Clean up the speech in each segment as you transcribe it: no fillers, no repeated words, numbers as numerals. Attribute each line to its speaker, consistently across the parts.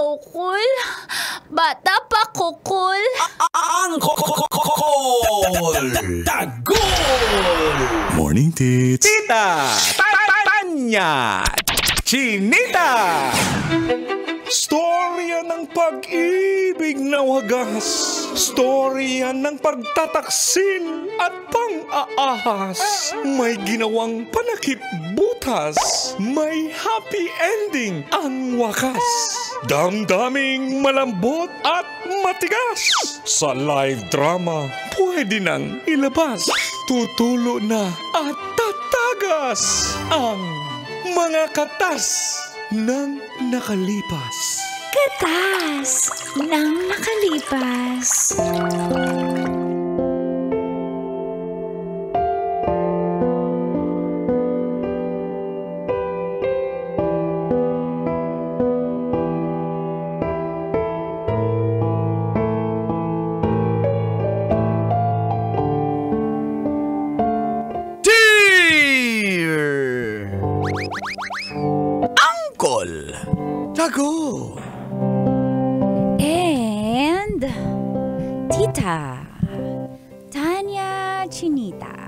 Speaker 1: kukul. Bata pa kukul.
Speaker 2: Ang Kokol! Tagol!
Speaker 3: Morning, Tits.
Speaker 2: Tita! Tanya! Chinita! Storya ng pag-ibig na wagas. Storya ng pagtataksil at pang-aahas. May ginawang panakip butas. May happy ending ang wakas. Damdaming malambot at matigas. Sa live drama, pwede nang ilabas. Tutulo na at tatagas ang mga katas ng nakalipas.
Speaker 1: Katas ng nakalipas.
Speaker 2: Tago!
Speaker 1: And Tita Tanya Chinita.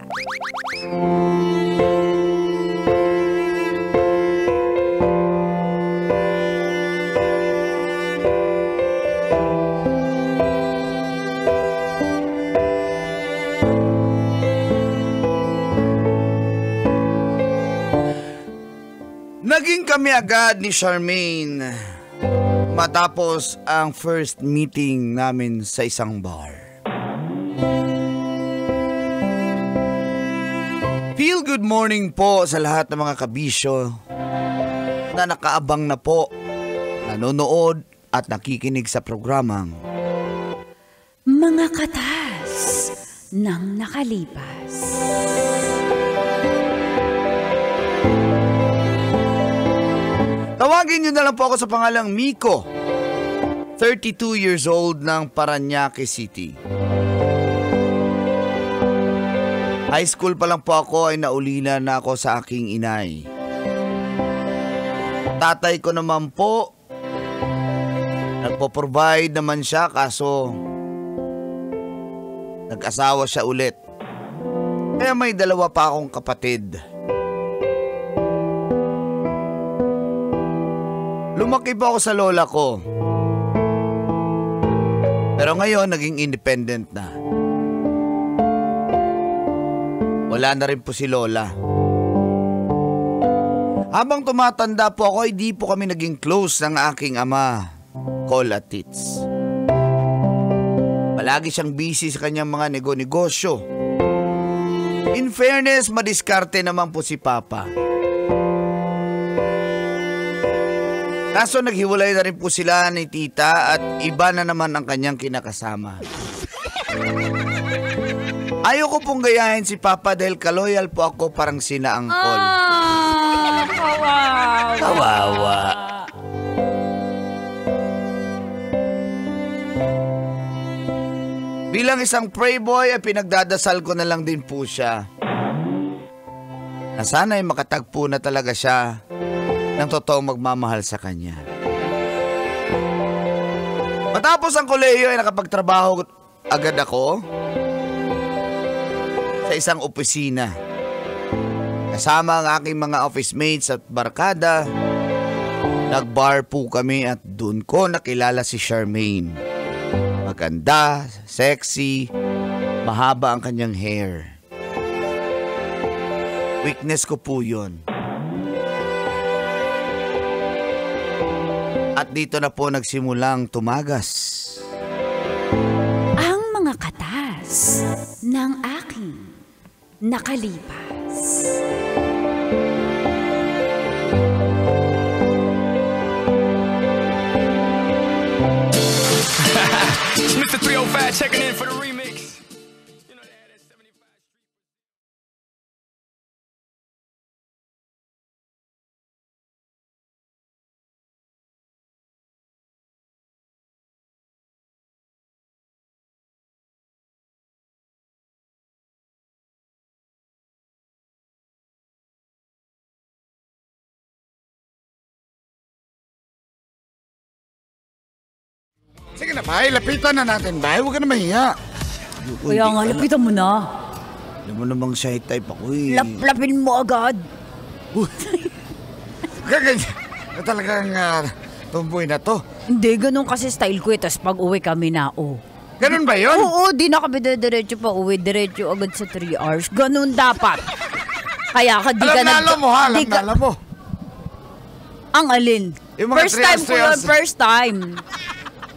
Speaker 4: Naging kami agad ni Charmaine matapos ang first meeting namin sa isang bar. Feel good morning po sa lahat ng mga kabisyo na nakaabang na po, nanonood at nakikinig sa programang
Speaker 1: Mga katas ng nakalipas.
Speaker 4: Tawagin niyo na lang po ako sa pangalang Miko, 32 years old ng Parañaque City. High school pa lang po ako ay naulila na ako sa aking inay. Tatay ko naman po, nagpo-provide naman siya kaso nag-asawa siya ulit. Kaya may dalawa pa akong kapatid. Lumaki po ako sa lola ko. Pero ngayon, naging independent na. Wala na rin po si lola. Habang tumatanda po ako, hindi po kami naging close ng aking ama, Col at Tits. Palagi siyang busy sa kanyang mga negosyo. In fairness, madiskarte naman po si Papa. Kaso naghiwalay na rin po sila ni Tita at iba na naman ang kanyang kinakasama. Ayoko pong gayahin si Papa dahil kaloyal po ako parang sina Angkol.
Speaker 1: Kawawa.
Speaker 4: Kawawa. Bilang isang playboy ay pinagdadasal ko na lang din po siya. Na sana'y makatagpo na talaga siya ng totoong magmamahal sa kanya. Matapos ang kolehiyo ay nakapagtrabaho agad ako sa isang opisina. Kasama ang aking mga office mates at barkada. Nagbar po kami at doon ko nakilala si Charmaine. Maganda, sexy, mahaba ang kanyang hair. Weakness ko po yun. At dito na po nagsimulang tumagas
Speaker 1: Ang mga katas ng aking nakalipas.
Speaker 2: Mr. 305 checking in for the remix.
Speaker 4: Sige na, bay. Lapitan na natin, bay. Huwag ka na mahiya.
Speaker 1: Kaya nga, lapitan mo na.
Speaker 4: Alam mo namang shy type ako eh.
Speaker 1: Laplapin mo agad.
Speaker 4: Gaganyan. Talagang tumboy na to.
Speaker 1: Hindi, ganun kasi style ko eh. Tapos pag uwi kami na,
Speaker 4: Ganun ba yun?
Speaker 1: Oo, di na kami diretso pa uwi. Diretso agad sa 3 hours. Ganun dapat. Kaya ka di ka
Speaker 4: Alam mo.
Speaker 1: Ang alin?
Speaker 4: Yung mga
Speaker 1: First time ko yun, first time.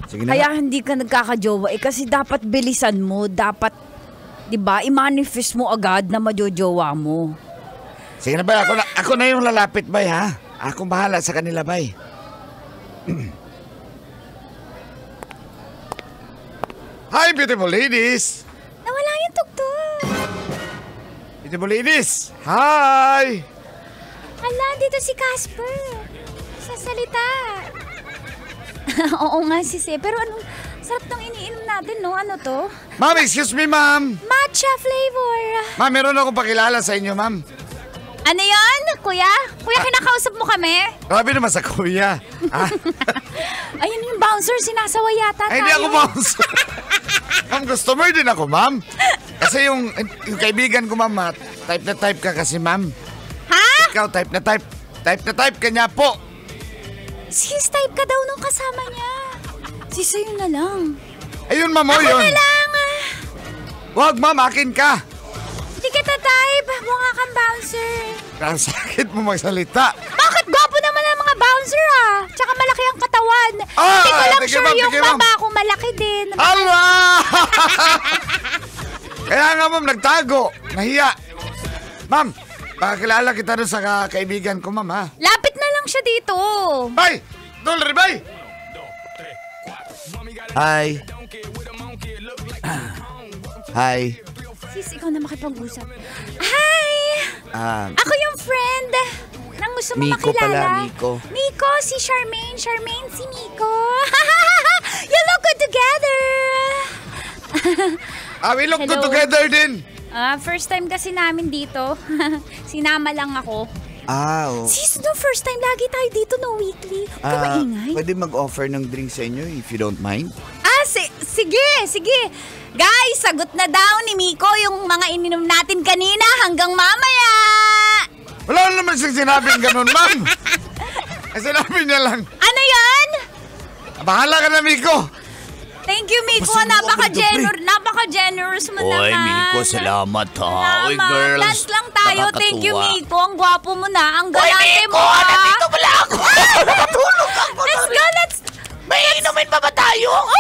Speaker 4: Sige na.
Speaker 1: Kaya hindi ka nagkakajowa kasi dapat bilisan mo. Dapat, di ba, i-manifest mo agad na majojowa mo.
Speaker 4: Sige na, bay. Ako na yung lalapit, bay, ha? Ako bahala sa kanila, bay. Hi, beautiful ladies!
Speaker 1: Nawala yung tugtog.
Speaker 4: Beautiful ladies! Hi!
Speaker 1: Hala, dito si Casper. Sasalita. Oo nga, sisi. Pero anong sarap nung iniinom natin, no? Ano to?
Speaker 4: Ma'am, excuse me, ma'am.
Speaker 1: Matcha flavor.
Speaker 4: Ma'am, meron akong pakilala sa inyo, ma'am.
Speaker 1: Ano yon, kuya? Kuya, kinakausap mo kami?
Speaker 4: Grabe naman sa kuya.
Speaker 1: Ayun yung bouncer, sinasawa yata tayo.
Speaker 4: Ay, hindi ako bouncer. Ma'am, customer din ako, ma'am. Kasi yung kaibigan ko, ma'am, type na type ka kasi, ma'am.
Speaker 1: Ha?
Speaker 4: Ikaw, type na type. Type na type ka niya po.
Speaker 1: Sis, type ka daw nung kasama niya. Sis, ayun na lang.
Speaker 4: Ayun, ma'am,
Speaker 1: Ako
Speaker 4: yun.
Speaker 1: na lang.
Speaker 4: Wag, ma'am, akin ka.
Speaker 1: Hindi kita type. Mukha kang bouncer.
Speaker 4: Ang sakit mo magsalita.
Speaker 1: Bakit gwapo naman ang mga bouncer Tsaka malaki ang katawan.
Speaker 4: Ah,
Speaker 1: Hindi ko lang
Speaker 4: sige,
Speaker 1: sure
Speaker 4: ma'am,
Speaker 1: yung
Speaker 4: sige, ma'am.
Speaker 1: baba ko malaki din.
Speaker 4: Allah! Kaya nga, ma'am, nagtago. Nahiya. Ma'am, pakilala kita doon sa kaibigan ko, ma'am, ha?
Speaker 1: Lapit na lang siya dito.
Speaker 4: Bay! Dollar, bay! Hi. Hi.
Speaker 1: Sis, ikaw na makipag-usap. Hi! Ako yung friend nang gusto mo
Speaker 4: Miko
Speaker 1: makilala.
Speaker 4: pala, Miko.
Speaker 1: Miko, si Charmaine. Charmaine, si Miko. You look good together.
Speaker 4: We look good
Speaker 1: Hello.
Speaker 4: together din.
Speaker 1: First time kasi namin dito. Sinama lang ako.
Speaker 4: Oo.
Speaker 1: Sis, no, first time lagi tayo dito, no, weekly. Huwag ka maingay.
Speaker 4: Pwede mag-offer ng drink sa inyo if you don't mind.
Speaker 1: Sige. Guys, sagot na daw ni Miko yung mga ininom natin kanina hanggang mamaya.
Speaker 4: Wala naman siyang sinabing ganun, ma'am. Sinabi niya lang,
Speaker 1: Ano yan?
Speaker 4: bahala ka na, Miko.
Speaker 1: Thank you, Miko.
Speaker 4: Basta mo ako,
Speaker 1: Napaka-generous mo naman.
Speaker 4: salamat ha.
Speaker 1: Salamat. Last lang tayo. Thank you, Miko. Ang gwapo mo na. Ang galante mo,
Speaker 4: Nandito pala ako. Natulog ako.
Speaker 1: Let's go,
Speaker 4: May inumin pa ba tayo?
Speaker 1: Oo,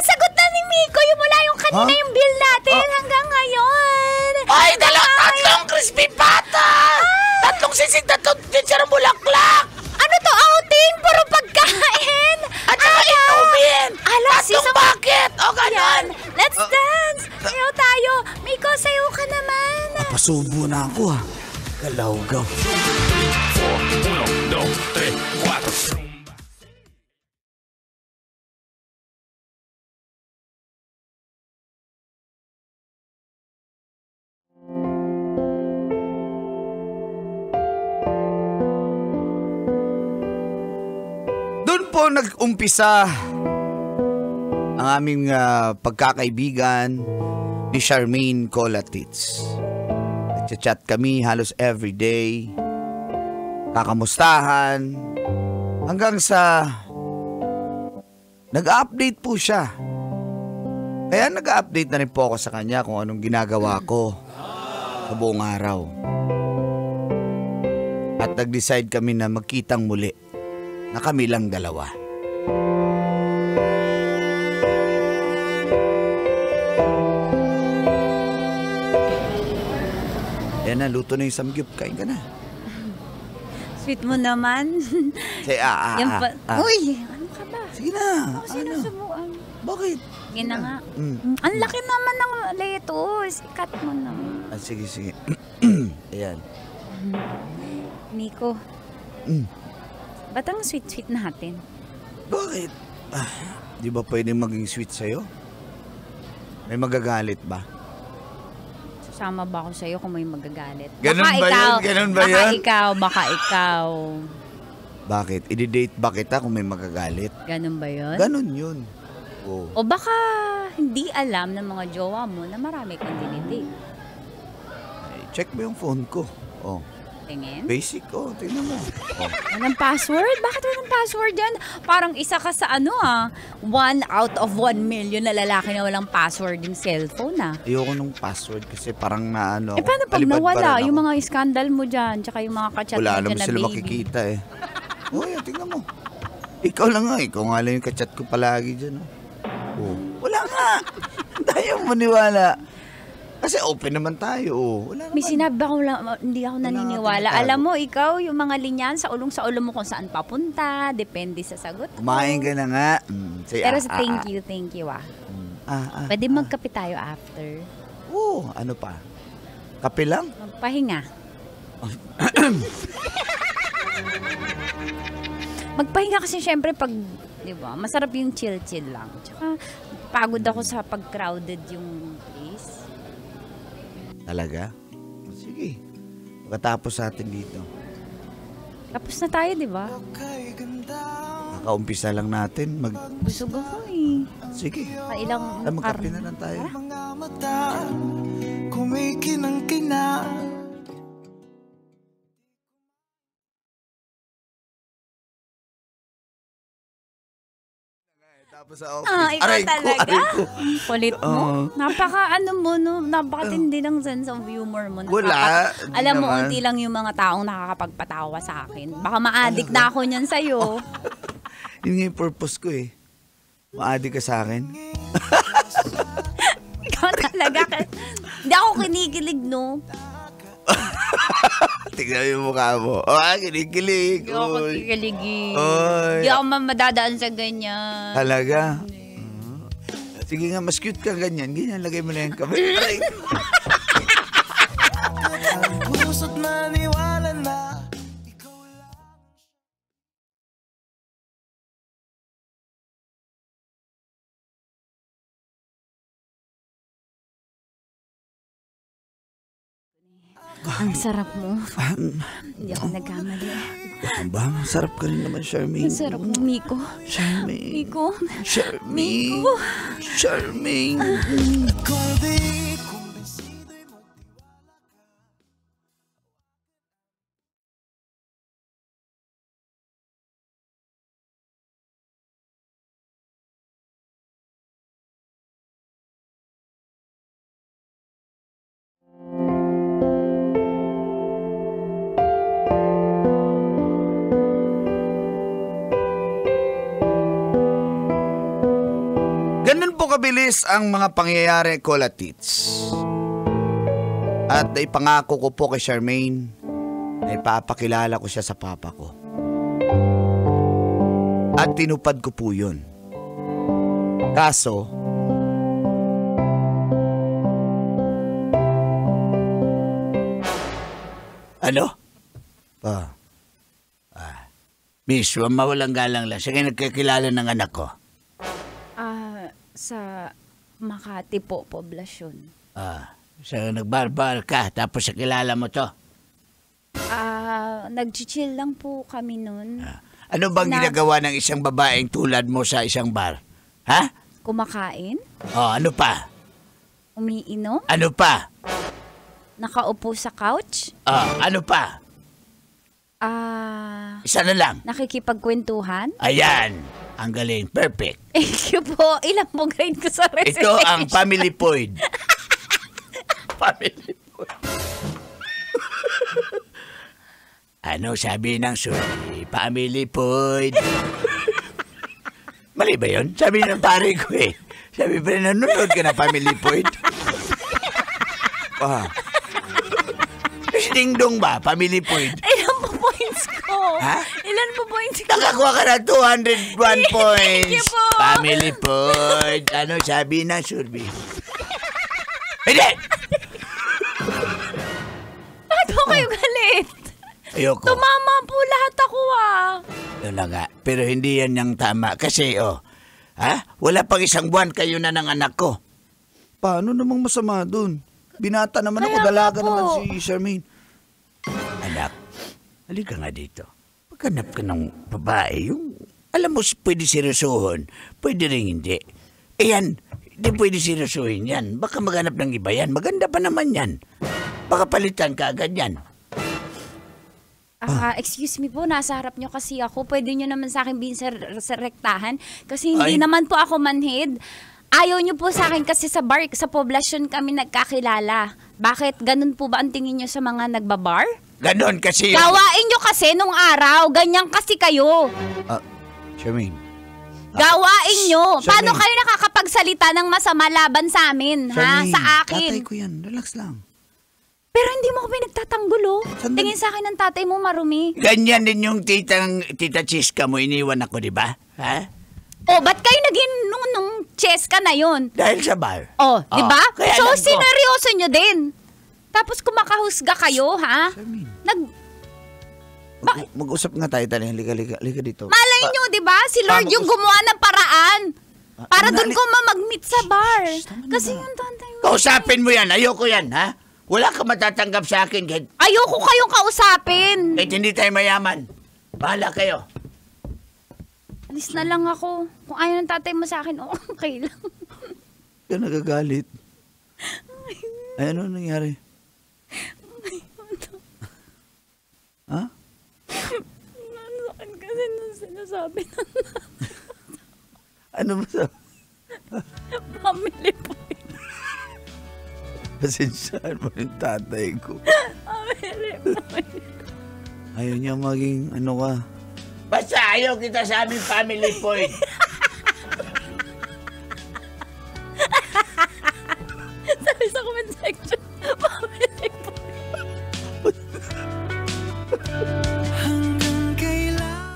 Speaker 1: sagot na ni Miko. Yung mula yung kanina
Speaker 4: Huh?
Speaker 1: yung bill natin hanggang ngayon.
Speaker 4: Ay, tatlong crispy pata. Tatlong sisig, tatlong chincharong bulaklak.
Speaker 1: Ano to, outing? Puro pagkain.
Speaker 4: At saka inumin.
Speaker 1: Tatlong
Speaker 4: bucket. O,
Speaker 1: Yan. Let's dance. Sayaw tayo. Miko, sayaw ka naman.
Speaker 4: Pasubo na ako ha. Galawgaw.
Speaker 2: 1, 2, 3, 4.
Speaker 4: Doon po nag-umpisa ang aming pagkakaibigan ni Charmaine Colatits. Nagchat-chat kami halos everyday, kakamustahan, hanggang sa nag-update po siya. Kaya nag-update na rin po ako sa kanya kung anong ginagawa ko sa buong araw. At nag-decide kami na magkitang muli na kami lang dalawa. Yan na, luto na yung samgyup. Kain ka na.
Speaker 1: Sweet mo naman.
Speaker 4: Say,
Speaker 1: Uy, ano ka ba?
Speaker 4: Sige na.
Speaker 1: Sinusubuan.
Speaker 4: Bakit?
Speaker 1: Sige na nga.
Speaker 4: Mm.
Speaker 1: Ang laki naman ng lettuce. Ikat mo na.
Speaker 4: Sige. Ayan.
Speaker 1: Miko, ba't ang sweet-sweet natin?
Speaker 4: Bakit? Di ba pwede maging sweet sa'yo? May magagalit ba?
Speaker 1: Sasama ba ako sa'yo kung may magagalit?
Speaker 4: Ganun ba yun? Ganun ba yun?
Speaker 1: Baka ikaw.
Speaker 4: Bakit? I-date ba kita kung may magagalit?
Speaker 1: Ganun ba yun?
Speaker 4: Ganun yun.
Speaker 1: O baka hindi alam ng mga jowa mo na marami kang dinidate.
Speaker 4: Check mo yung phone ko. Oh.
Speaker 1: Tingin?
Speaker 4: Basic, tingnan mo.
Speaker 1: Walang password? Bakit walang password yan? Parang isa ka sa 1 out of 1 million na lalaki na walang password yung cellphone
Speaker 4: Ayoko nung password kasi parang naano.
Speaker 1: Paano pag nawala yung mga scandal mo dyan, tsaka yung mga kachat mo
Speaker 4: wala
Speaker 1: dyan
Speaker 4: naman
Speaker 1: na
Speaker 4: sila
Speaker 1: baby?
Speaker 4: makikita yan, tingnan mo. Ikaw lang nga, ikaw nga lang yung kachat ko palagi dyan. Wala nga. Tayo maniwala. Kasi open naman tayo. Wala naman.
Speaker 1: May sinabi ako lang, hindi ako naniniwala. Alam mo, ikaw, yung mga linyan sa ulo mo kung saan papunta, depende sa sagot mo.
Speaker 4: Kumain ka na nga.
Speaker 1: Pero thank you. Pwede magkape tayo after.
Speaker 4: Ano pa? Kape lang?
Speaker 1: Magpahinga. Magpahinga kasi syempre pag, di ba, masarap yung chill-chill lang. Tsaka, pagod ako sa pag-crowded yung place.
Speaker 4: Talaga? Sige. Pagkatapos natin dito.
Speaker 1: Tapos na tayo, di ba?
Speaker 4: Kakaumpisa lang natin.
Speaker 1: Busog ako
Speaker 4: Sige.
Speaker 1: Ilang
Speaker 4: Magkape na lang tayo.
Speaker 3: Kumikinang-kinang.
Speaker 4: Tapos sa office.
Speaker 1: Ikaw talaga?
Speaker 4: Aray ko.
Speaker 1: Kulit mo. Napakatindi ng sense of humor mo.
Speaker 4: Wala.
Speaker 1: Alam mo, unti lang yung mga taong nakakapagpatawa sa akin. Baka ma-addict na ako niyan sa'yo.
Speaker 4: Yun nga yung purpose ko Ma-addict ka sa akin.
Speaker 1: Ikaw talaga. Hindi ako kinikilig, no?
Speaker 4: Tignan mo yung mukha mo. Kinikilig.
Speaker 1: Hindi ako kikiligin.
Speaker 4: Oy.
Speaker 1: Hindi ako madadaan sa ganyan.
Speaker 4: Talaga? Sige nga, mas cute ka ganyan. Ganyan, lagay mo na yung kamay.
Speaker 3: Puso't maniwala na ikaw lang.
Speaker 1: Ang sarap mo. Hindi ako nagkamali.
Speaker 4: Ba, masarap ka rin naman, Charmaine.
Speaker 1: Ang sarap mo, Miko.
Speaker 4: Charmaine.
Speaker 1: Miko.
Speaker 4: Charmaine.
Speaker 1: Miko.
Speaker 4: Charmaine.
Speaker 3: Kung di kumbinsido'y magtiwala ka.
Speaker 4: Ganun po kabilis ang mga pangyayari, Kolatits. At ipangako ko po kay Charmaine na ipapakilala ko siya sa papa ko. At tinupad ko po yun. Kaso, ano? Miss, mawalang galang lang. Siya kayo nagkakilala ng anak ko.
Speaker 1: Sa Makati po, poblasyon.
Speaker 4: Siya nagbarbar ka, tapos siya kilala mo to.
Speaker 1: Nag-chill lang po kami nun.
Speaker 4: Ano bang ginagawa ng isang babaeng tulad mo sa isang bar? Ha?
Speaker 1: Kumakain?
Speaker 4: Ano pa?
Speaker 1: Umiinom?
Speaker 4: Ano pa?
Speaker 1: Nakaupo sa couch?
Speaker 4: Ano pa? Isa na lang.
Speaker 1: Nakikipagkwentuhan?
Speaker 4: Ayan. Ang galing. Perfect.
Speaker 1: Thank you po. Ilang po grade ko sa recitation?
Speaker 4: Ito ang family point. Family point. Ano sabi ng Suri? Family point. Mali ba yun? Sabi ng pare ko Sabi pa rin, nanonood ka na family point. Ding dong ba? Family point.
Speaker 1: Ilan po points ko?
Speaker 4: Ha?
Speaker 1: Ilan po points ko?
Speaker 4: Nakakuha ka na 201 points.
Speaker 1: Thank you po.
Speaker 4: Family point. Ano sabi ng survey? Hindi!
Speaker 1: Bakit po kayo galit?
Speaker 4: Ayoko.
Speaker 1: Tumama po lahat ako
Speaker 4: Yun na nga. Pero hindi yan yung tama. Kasi wala pang isang buwan kayo na ng anak ko. Paano namang masama dun? Binata naman ako, dalaga naman si Charmaine. Anak, halika nga dito. Paghanap ka ng babae, yung alam mo, pwede seryosohon, pwede rin hindi. Ayan, di pwede sinusuhin yan. Baka maghanap ng iba yan. Maganda pa naman yan. Baka palitan ka agad yan.
Speaker 1: Excuse me po, nasa harap nyo kasi ako. Pwede nyo naman sa akin rektahan. Kasi hindi
Speaker 4: Ay.
Speaker 1: naman po ako manhid. Ayaw nyo po sa akin kasi sa bar, sa poblasyon kami nagkakilala. Bakit? Ganun po ba ang tingin nyo sa mga nagbabar?
Speaker 4: Ganon kasi
Speaker 1: Gawain nyo kasi nung araw. Ganyan kasi kayo.
Speaker 4: Charmaine.
Speaker 1: Gawain nyo.
Speaker 4: Charmaine.
Speaker 1: Paano kayo nakakapagsalita ng masama laban sa amin? Ha?
Speaker 4: Charmaine,
Speaker 1: Sa akin.
Speaker 4: tatay ko yan. Relax lang.
Speaker 1: Pero hindi mo ko pinagtatanggulo.
Speaker 4: Sandali.
Speaker 1: Tingin sa akin ng tatay mo marumi.
Speaker 4: Ganyan din yung tita Chiska mo. Iniwan ako, di ba? Ha?
Speaker 1: Oh, ba't kayo naging nung cheska na yun?
Speaker 4: Dahil sa bar.
Speaker 1: Oh, di ba?
Speaker 4: kaya
Speaker 1: So,
Speaker 4: alam ko.
Speaker 1: sineryoso nyo din. Tapos kumakahusga kayo, ha?
Speaker 4: Charmaine. Mag-usap nga tayo, tali. Halika dito.
Speaker 1: Malay nyo, di ba? Si Lord yung gumawa ng paraan. Para doon ko mag-meet sa bar. Kasi yung tatay mo.
Speaker 4: Kausapin mo yan. Ayoko yan, ha? Wala ka matatanggap sa akin kahit
Speaker 1: Ayoko kayong kausapin.
Speaker 4: hindi tayo mayaman. Bahala kayo.
Speaker 1: Alis na lang ako. Kung ayaw ng tatay mo sa akin, okay lang.
Speaker 4: Ka nagagalit. Ay, ano nangyari? Ha?
Speaker 1: Nasaan kasi nung sinasabi na
Speaker 4: Ano ba sa...
Speaker 1: family po.
Speaker 4: Pasensyaan mo yung tatay ko.
Speaker 1: Family po.
Speaker 4: Ayaw niya maging ano ka. Basta ayaw kita sa aming family point.
Speaker 1: Sabi sa comment section, family po.
Speaker 3: Hanggang kailan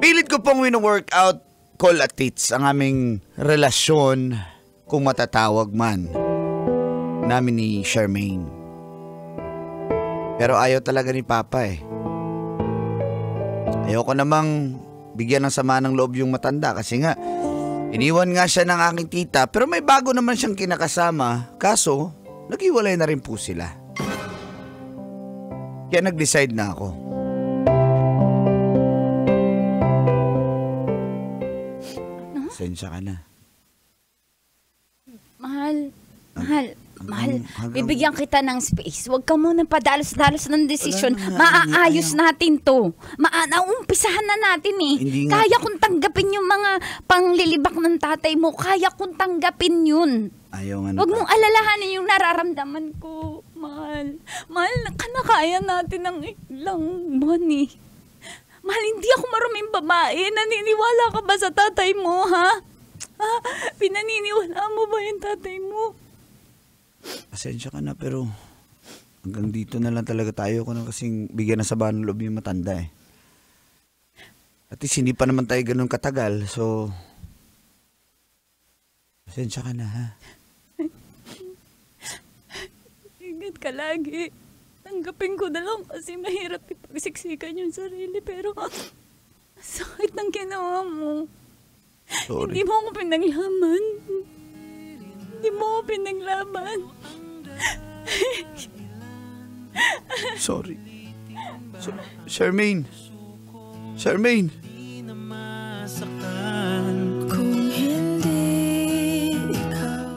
Speaker 4: Pilit ko pong wino-workout call at tits ang aming relasyon kung matatawag man namin ni Charmaine. Pero ayaw talaga ni Papa eh. Ayaw ko namang bigyan ng sama ng loob yung matanda kasi nga iniwan nga siya ng aking tita pero may bago naman siyang kinakasama kaso naghiwalay na rin po sila. Kaya nag-decide na ako. Pasensya ka na.
Speaker 1: Mahal,
Speaker 4: hanggang-
Speaker 1: bibigyan kita ng space. Huwag ka muna padalos-dalos ng desisyon.
Speaker 4: Wala na nga,
Speaker 1: Maaayos natin to. Naumpisahan na natin eh.
Speaker 4: Hindi nga-
Speaker 1: Kaya kong tanggapin yung mga panglilibak ng tatay mo. Kaya kong tanggapin yun.
Speaker 4: Ayaw nga na.
Speaker 1: Huwag mong alalahanin yung nararamdaman ko, mahal. Mahal, kaya natin ng ilang buwan eh. Mahal, hindi ako maruming babae. Naniniwala ka ba sa tatay mo, ha? Ha? Pinaniniwala mo ba yung tatay mo?
Speaker 4: Pasensya ka na pero hanggang dito na lang talaga tayo ko na kasing bigyan ng sabahan ng loob yung matanda eh. At least hindi pa naman tayo ganun katagal so pasensya ka na ha.
Speaker 1: Ingat ka lagi. Tanggapin ko na lang kasi mahirap ipagsiksikan yung sarili pero sakit ng ginawa mo.
Speaker 4: Sorry.
Speaker 1: Hindi mo ako pinaglaban. Hindi mo ako pinaglaban.
Speaker 4: Sorry. Charmaine. Charmaine.
Speaker 3: kung hindi ikaw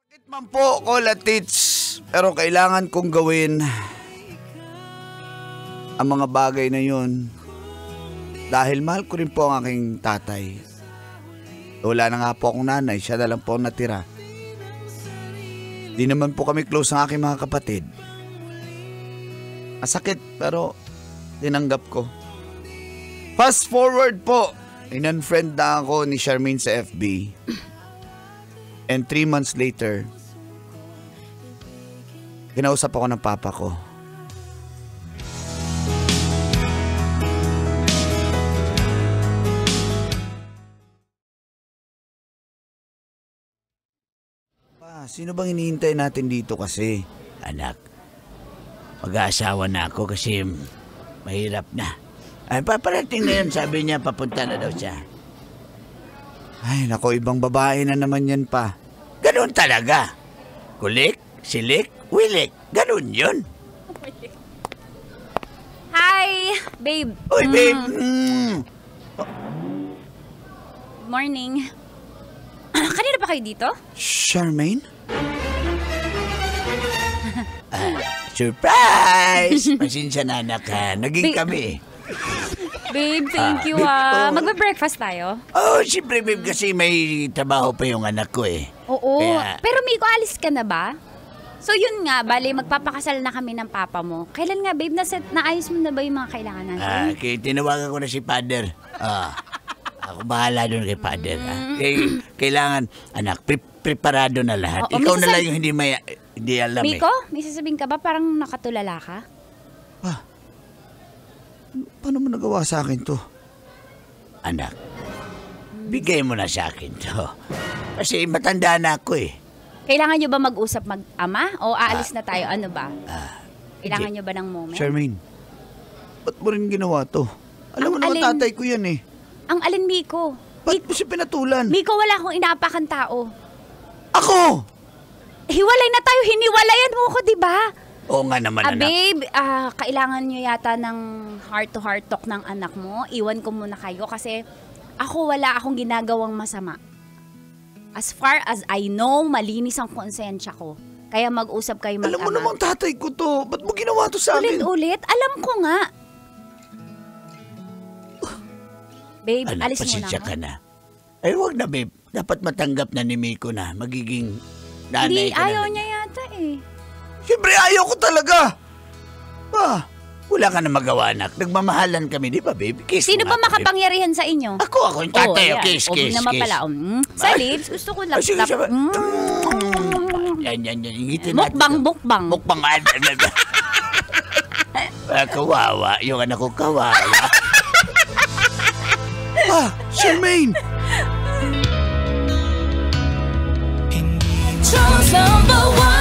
Speaker 4: Sakit man po, call at tits. Pero kailangan kong gawin ang mga bagay na yun dahil mahal ko rin po ang aking tatay. Wala na nga po akong nanay, siya na lang po ang natira. Di naman po kami close ng aking mga kapatid. Masakit pero tinanggap ko. Fast forward po, in-unfriend na ako ni Charmaine sa FB. And 3 months later, kinausap ako ng papa ko. Sino bang hinihintay natin dito kasi?
Speaker 5: Anak, mag-aasawa na ako kasi mahirap na. Ay, paparating na yun. Sabi niya, papunta na daw siya.
Speaker 4: Ay, nako, ibang babae na naman yan pa.
Speaker 5: Ganun talaga. Kulik, silik, wilik. Ganun yun.
Speaker 1: Hi, babe.
Speaker 5: Uy, babe.
Speaker 1: Morning. Kanina pa kayo dito?
Speaker 4: Charmaine?
Speaker 5: Surprise! Pasensya na, anak, ha. Naging
Speaker 1: Babe.
Speaker 5: kami.
Speaker 1: Babe, thank you
Speaker 5: babe,
Speaker 1: Magbe-breakfast tayo?
Speaker 5: Oh, siyempre, babe, kasi may trabaho pa yung anak ko, eh.
Speaker 1: Oo.
Speaker 5: Kaya-
Speaker 1: Pero Miko, alis ka na ba? So yun nga, bali, magpapakasal na kami ng papa mo. Kailan nga, babe? Naayos mo na ba yung mga kailangan natin?
Speaker 5: Kaya tinawagan ko na si Father. Ako bahala doon kay Father. Kailangan, anak, preparado na lahat.
Speaker 1: Oo,
Speaker 5: Ikaw
Speaker 1: may
Speaker 5: na lang
Speaker 1: sasab-
Speaker 5: yung hindi alam,
Speaker 1: Miko, may sasabihin ka ba? Parang nakatulala ka?
Speaker 4: Paano mo nagawa sa akin to?
Speaker 5: Anak, bigay mo na sa akin to. Kasi matanda na ako, eh.
Speaker 1: Kailangan nyo ba mag-usap mag-ama? O aalis na tayo? Ano ba? Kailangan nyo ba ng moment?
Speaker 4: Charmaine, ba't mo rin ginawa to? Alam mo
Speaker 1: Ang
Speaker 4: naman
Speaker 1: alin?
Speaker 4: tatay ko yan, eh.
Speaker 1: Ang alin, Miko?
Speaker 4: Ba't mo siya pinatulan?
Speaker 1: Miko, wala akong inaapakan tao.
Speaker 4: Ako!
Speaker 1: Hiwalay na tayo, hiniwalayan mo ko, di ba?
Speaker 5: Oo nga naman, anak.
Speaker 1: Babe, kailangan nyo yata ng heart-to-heart talk ng anak mo. Iwan ko muna kayo kasi ako wala akong ginagawang masama. As far as I know, malinis ang konsensya ko. Kaya mag-usap kayo mag-ama.
Speaker 4: Alam mo namang tatay ko to. Ba't mo ginawa to sa akin?
Speaker 1: Ulit-ulit? Alam ko nga. Babe,
Speaker 5: Anak,
Speaker 1: alis mo na
Speaker 5: pasensya
Speaker 1: ako.
Speaker 5: ka na. Ay, wag na, babe. Dapat matanggap na ni Miko na magiging nanay
Speaker 1: Hindi,
Speaker 5: ka
Speaker 1: ayaw
Speaker 5: na.
Speaker 1: niya yata eh.
Speaker 4: Siyempre, ayaw ko talaga.
Speaker 5: Wala ka na magawa, anak. Nagmamahalan kami, di ba, babe? Kiss
Speaker 1: Sino
Speaker 5: mo
Speaker 1: ba
Speaker 5: nga, babe.
Speaker 1: makapangyarihan sa inyo?
Speaker 5: Ako yung tatay.
Speaker 1: ayan.
Speaker 5: Kiss, kiss,
Speaker 1: naman
Speaker 5: kiss.
Speaker 1: pala. Sa lips, gusto ko lang.
Speaker 5: Ah, sige, sige. Yan. Ingitin natin.
Speaker 1: Mukbang.
Speaker 5: Mukbang. Kawawa. Yung anak ko kawawa.
Speaker 4: Charmaine!
Speaker 3: Chose number one.